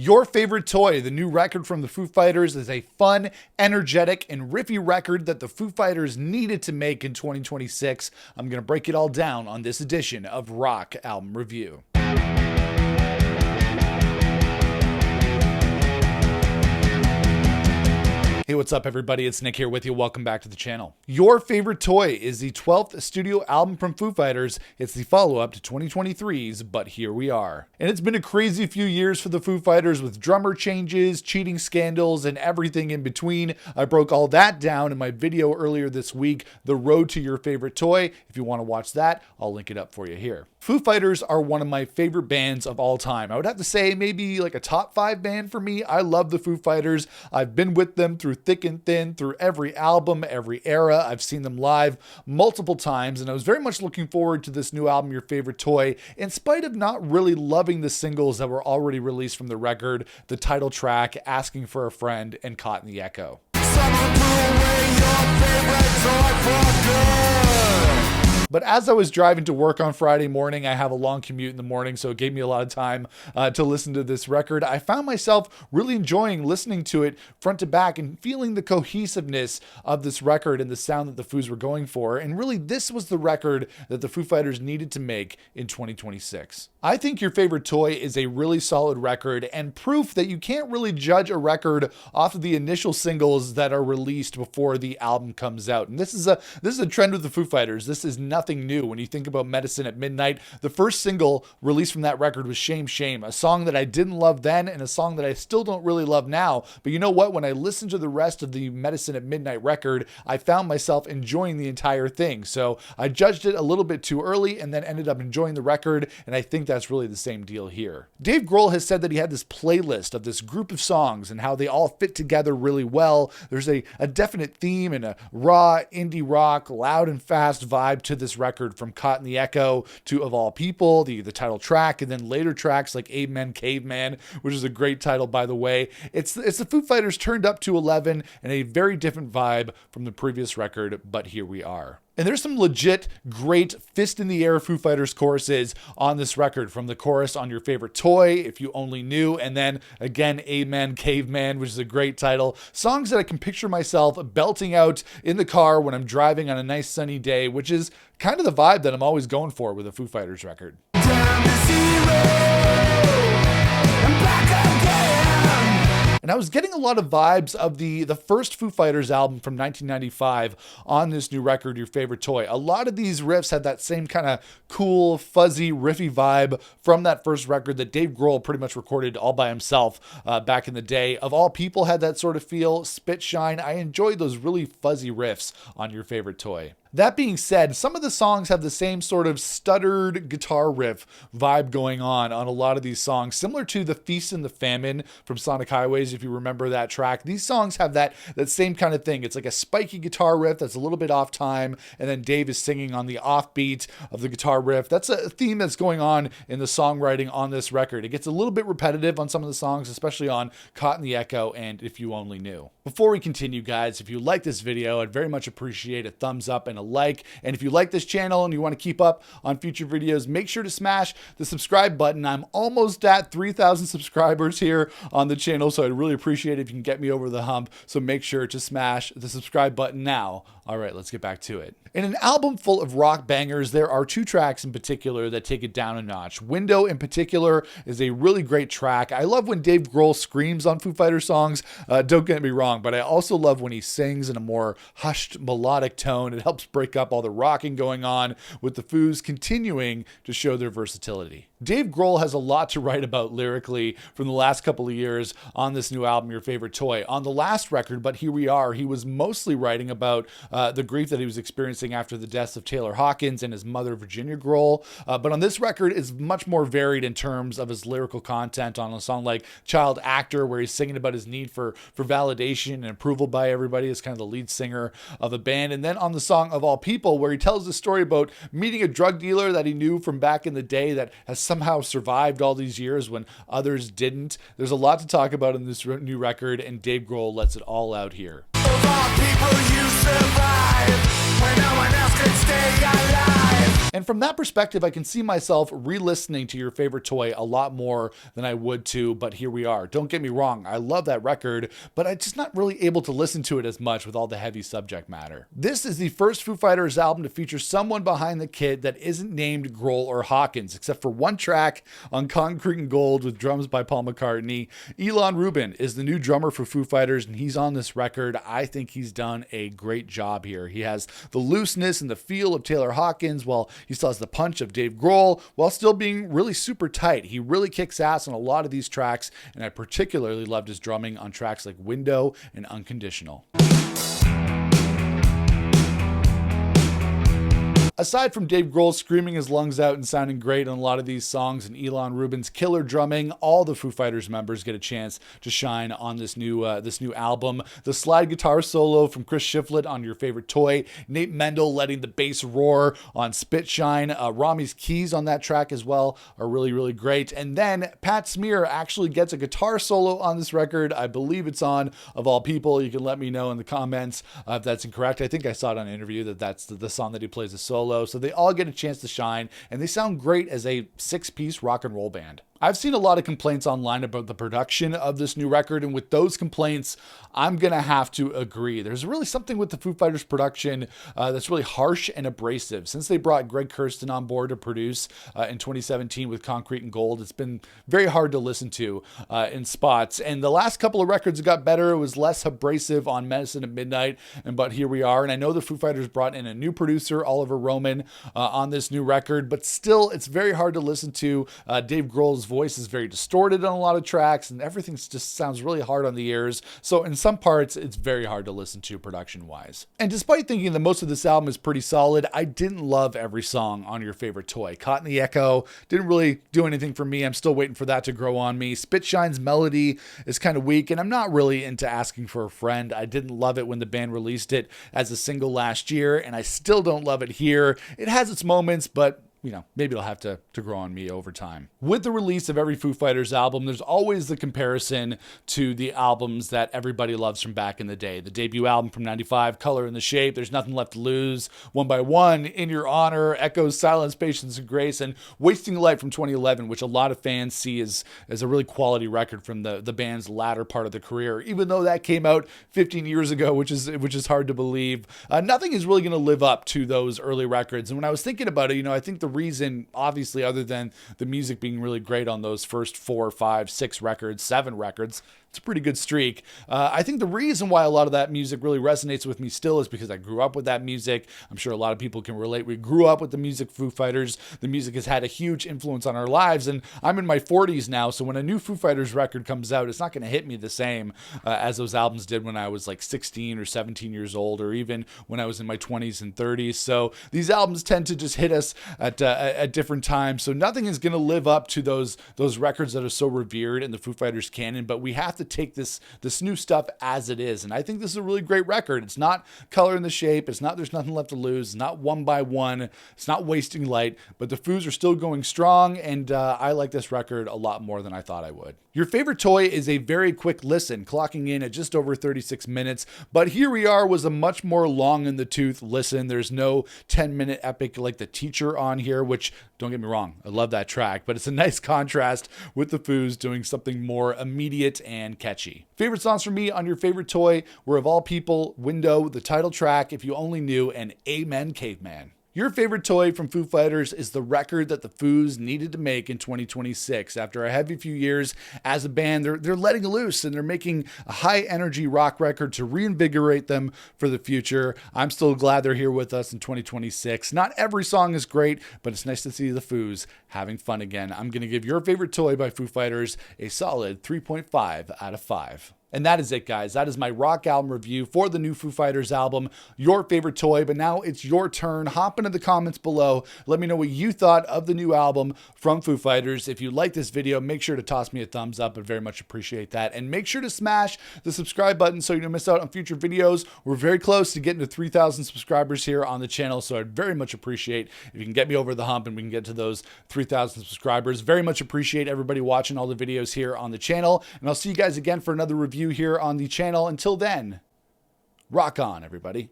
Your Favorite Toy, the new record from the Foo Fighters, is a fun, energetic, and riffy record that the Foo Fighters needed to make in 2026. I'm going to break it all down on this edition of Rock Album Review. Hey, what's up everybody? It's Nick here with you. Welcome back to the channel. Your Favorite Toy is the 12th studio album from Foo Fighters. It's the follow-up to 2023's But Here We Are. And it's been a crazy few years for the Foo Fighters with drummer changes, cheating scandals, and everything in between. I broke all that down in my video earlier this week, The Road to Your Favorite Toy. If you want to watch that, I'll link it up for you here. Foo Fighters are one of my favorite bands of all time. I would have to say maybe like a top 5 band for me. I love the Foo Fighters. I've been with them through thick and thin, through every album, every era. I've seen them live multiple times, and I was very much looking forward to this new album, Your Favorite Toy, in spite of not really loving the singles that were already released from the record, the title track, Asking for a Friend, and Caught in the Echo. But as I was driving to work on Friday morning, I have a long commute in the morning, so it gave me a lot of time to listen to this record. I found myself really enjoying listening to it front to back and feeling the cohesiveness of this record and the sound that the Foos were going for. And really, this was the record that the Foo Fighters needed to make in 2026. I think Your Favorite Toy is a really solid record and proof that you can't really judge a record off of the initial singles that are released before the album comes out. And this is a trend with the Foo Fighters. This is nothing new. When you think about Medicine at Midnight, the first single released from that record was Shame Shame, a song that I didn't love then and a song that I still don't really love now. But you know what? When I listened to the rest of the Medicine at Midnight record, I found myself enjoying the entire thing. So I judged it a little bit too early and then ended up enjoying the record, and I think that's really the same deal here. Dave Grohl has said that he had this playlist of this group of songs and how they all fit together really well. There's a definite theme and a raw indie rock, loud and fast vibe to this record, from Caught in the Echo to Of All People, the title track, and then later tracks like Amen Caveman, which is a great title, by the way. It's the Foo Fighters turned up to 11 and a very different vibe from the previous record, But Here We Are. And there's some legit great fist in the air Foo Fighters choruses on this record, from the chorus on Your Favorite Toy, If You Only Knew, and then again, Amen Caveman, which is a great title. Songs that I can picture myself belting out in the car when I'm driving on a nice sunny day, which is kind of the vibe that I'm always going for with a Foo Fighters record. Down to zero. And I was getting a lot of vibes of the first Foo Fighters album from 1995 on this new record, Your Favorite Toy. A lot of these riffs had that same kind of cool, fuzzy, riffy vibe from that first record that Dave Grohl pretty much recorded all by himself back in the day. Of All People had that sort of feel. Spit Shine. I enjoyed those really fuzzy riffs on Your Favorite Toy. That being said, some of the songs have the same sort of stuttered guitar riff vibe going on a lot of these songs, similar to The Feast and the Famine from Sonic Highways, if you remember that track. These songs have that same kind of thing. It's like a spiky guitar riff that's a little bit off time, and then Dave is singing on the offbeat of the guitar riff. That's a theme that's going on in the songwriting on this record. It gets a little bit repetitive on some of the songs, especially on Caught in the Echo and If You Only Knew. Before we continue, guys, if you like this video, I'd very much appreciate a thumbs up and a like. And if you like this channel and you want to keep up on future videos, make sure to smash the subscribe button. I'm almost at 3,000 subscribers here on the channel, so I'd really appreciate it if you can get me over the hump. So make sure to smash the subscribe button now. All right, let's get back to it. In an album full of rock bangers, there are 2 tracks in particular that take it down a notch. Window, in particular, is a really great track. I love when Dave Grohl screams on Foo Fighters songs. Don't get me wrong, but I also love when he sings in a more hushed, melodic tone. It helps break up all the rocking going on, with the Foos continuing to show their versatility. Dave Grohl has a lot to write about lyrically from the last couple of years on this new album, Your Favorite Toy. On the last record, But Here We Are, he was mostly writing about the grief that he was experiencing after the deaths of Taylor Hawkins and his mother, Virginia Grohl. But on this record, is much more varied in terms of his lyrical content. On a song like Child Actor, where he's singing about his need for validation and approval by everybody as kind of the lead singer of a band. And then on the song Of All People, where he tells the story about meeting a drug dealer that he knew from back in the day that has somehow survived all these years when others didn't. There's a lot to talk about in this new record, and Dave Grohl lets it all out here. Of all people you survive. when no one else could stay alive. And from that perspective, I can see myself re-listening to Your Favorite Toy a lot more than I would to But Here We Are. Don't get me wrong, I love that record, but I'm just not really able to listen to it as much with all the heavy subject matter. This is the first Foo Fighters album to feature someone behind the kit that isn't named Grohl or Hawkins, except for one track on Concrete and Gold with drums by Paul McCartney. Ilan Rubin is the new drummer for Foo Fighters, and he's on this record. I think he's done a great job here. He has the looseness and the feel of Taylor Hawkins, while he still has the punch of Dave Grohl, while still being really super tight. He really kicks ass on a lot of these tracks, and I particularly loved his drumming on tracks like Window and Unconditional. Aside from Dave Grohl screaming his lungs out and sounding great on a lot of these songs and Ilan Rubin's killer drumming, all the Foo Fighters members get a chance to shine on this new album. The slide guitar solo from Chris Shiflett on Your Favorite Toy, Nate Mendel letting the bass roar on Spitshine, Rami's keys on that track as well are really, really great. And then Pat Smear actually gets a guitar solo on this record. I believe it's on Of All People. You can let me know in the comments if that's incorrect. I think I saw it on an interview that that's the song that he plays as solo. So they all get a chance to shine, and they sound great as a six-piece rock and roll band. I've seen a lot of complaints online about the production of this new record, and with those complaints, I'm going to have to agree. There's really something with the Foo Fighters production that's really harsh and abrasive. Since they brought Greg Kurstin on board to produce in 2017 with Concrete and Gold, it's been very hard to listen to in spots. And the last couple of records got better. It was less abrasive on Medicine at Midnight, But Here We Are. And I know the Foo Fighters brought in a new producer, Oliver Roman, on this new record, but still, it's very hard to listen to. Dave Grohl's voice is very distorted on a lot of tracks, and everything just sounds really hard on the ears. So in some parts, it's very hard to listen to production-wise. And despite thinking that most of this album is pretty solid, I didn't love every song on Your Favorite Toy. Caught in the Echo didn't really do anything for me. I'm still waiting for that to grow on me. Spitshine's melody is kind of weak, and I'm not really into Asking for a Friend. I didn't love it when the band released it as a single last year, and I still don't love it here. It has its moments, but maybe it'll have to grow on me over time. With the release of every Foo Fighters album, there's always the comparison to the albums that everybody loves from back in the day. The debut album from 95, Color and the Shape, There's Nothing Left to Lose, One by One, In Your Honor, Echoes, Silence, Patience, and Grace, and Wasting Light from 2011, which a lot of fans see as a really quality record from the band's latter part of the career, even though that came out 15 years ago, which is hard to believe. Nothing is really going to live up to those early records. And when I was thinking about it, I think the reason, obviously, other than the music being really great on those first 4, 5, 6 records, 7 records, it's a pretty good streak. I think the reason why a lot of that music really resonates with me still is because I grew up with that music. I'm sure a lot of people can relate. We grew up with the music Foo Fighters. The music has had a huge influence on our lives, and I'm in my 40s now, so when a new Foo Fighters record comes out, it's not going to hit me the same as those albums did when I was like 16 or 17 years old, or even when I was in my 20s and 30s. So these albums tend to just hit us at different times. So nothing is going to live up to those records that are so revered in the Foo Fighters canon, but we have to take this new stuff as it is. And I think this is a really great record. It's not Color in the Shape. It's not There's Nothing Left to Lose. It's not One by One. It's not Wasting Light, but the Foos are still going strong. And I like this record a lot more than I thought I would. Your Favorite Toy is a very quick listen, clocking in at just over 36 minutes. But Here We Are was a much more long in the tooth listen. There's no 10-minute epic like The Teacher on here, which, don't get me wrong, I love that track, but it's a nice contrast with the Foos doing something more immediate and catchy. Favorite songs for me on Your Favorite Toy were, of all people, Window, the title track, If You Only Knew, and Amen Caveman. Your Favorite Toy from Foo Fighters is the record that the Foos needed to make in 2026. After a heavy few years as a band, they're letting loose, and they're making a high-energy rock record to reinvigorate them for the future. I'm still glad they're here with us in 2026. Not every song is great, but it's nice to see the Foos having fun again. I'm going to give Your Favorite Toy by Foo Fighters a solid 3.5 out of 5. And that is it, guys. That is my rock album review for the new Foo Fighters album, Your Favorite Toy. But now it's your turn. Hop into the comments below. Let me know what you thought of the new album from Foo Fighters. If you like this video, make sure to toss me a thumbs up. I'd very much appreciate that. And make sure to smash the subscribe button so you don't miss out on future videos. We're very close to getting to 3,000 subscribers here on the channel, so I'd very much appreciate if you can get me over the hump and we can get to those 3,000 subscribers. Very much appreciate everybody watching all the videos here on the channel. And I'll see you guys again for another review here on the channel. Until then, rock on, everybody.